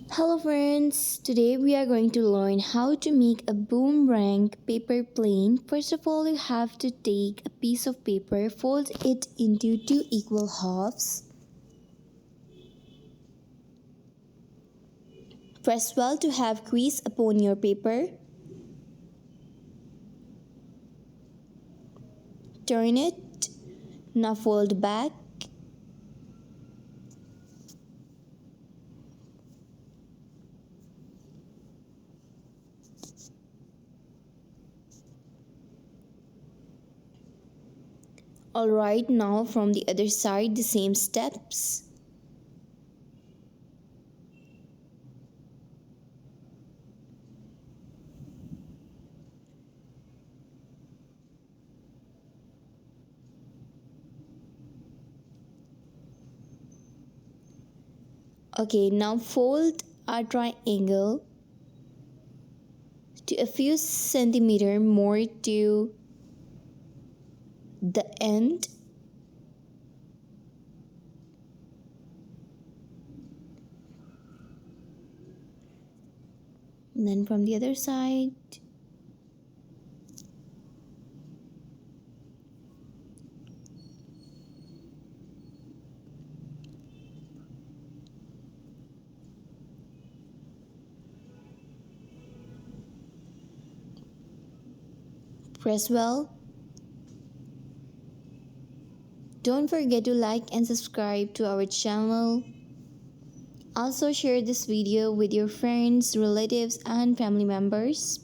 Hello friends, today we are going to learn how to make a boomerang paper plane. First of all, you have to take a piece of paper, fold it into two equal halves. Press well to have crease upon your paper. Turn it. Now fold back. Alright, now from the other side the same steps. Okay, now fold a triangle to a few centimeter more to the end. And then from the other side. Press well. Don't forget to like and subscribe to our channel. Also share this video with your friends, relatives and family members.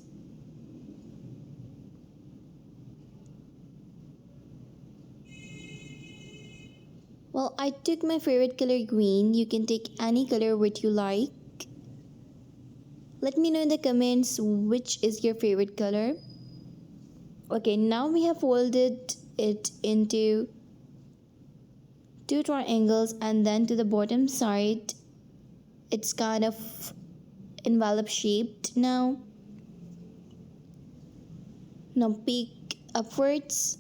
Well, I took my favorite color green. You can take any color which you like. Let me know in the comments which is your favorite color. Okay, now we have folded it into two triangles and then to the bottom side it's kind of envelope shaped now. Now peek upwards.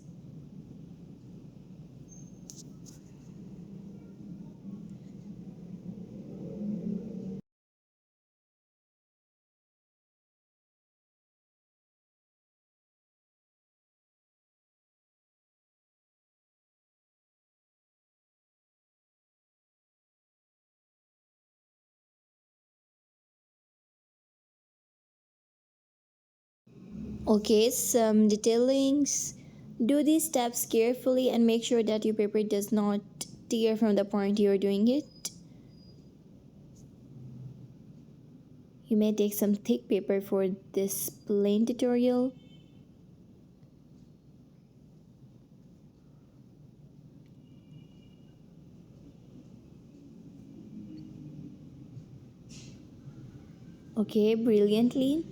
Okay, some detailings. Do these steps carefully and make sure that your paper does not tear from the point you are doing it. You may take some thick paper for this plain tutorial. Okay, brilliantly.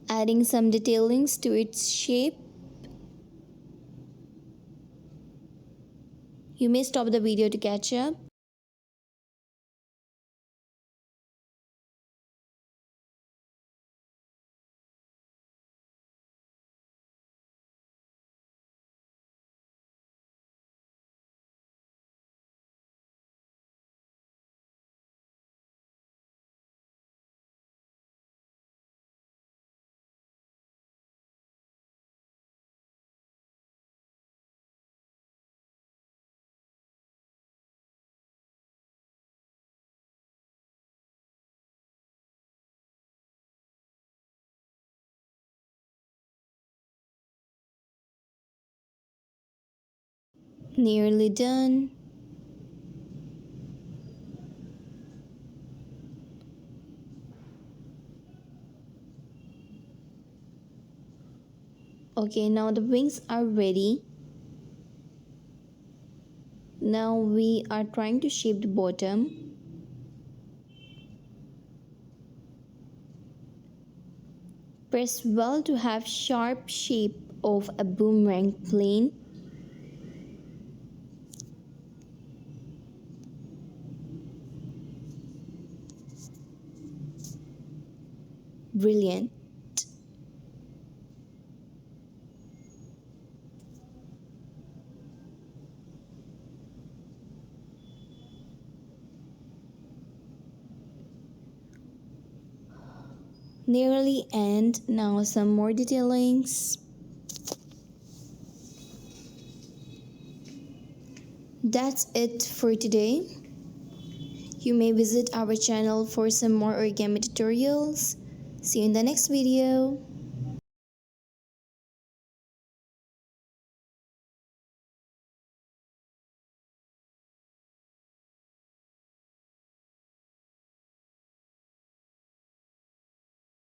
Adding some detailings to its shape. You may stop the video to catch up. Nearly done. Okay, now the wings are ready. Now we are trying to shape the bottom. Press well to have sharp shape of a boomerang plane. Brilliant. Nearly end. Now some more detailings. That's it for today. You may visit our channel for some more origami tutorials. See you in the next video.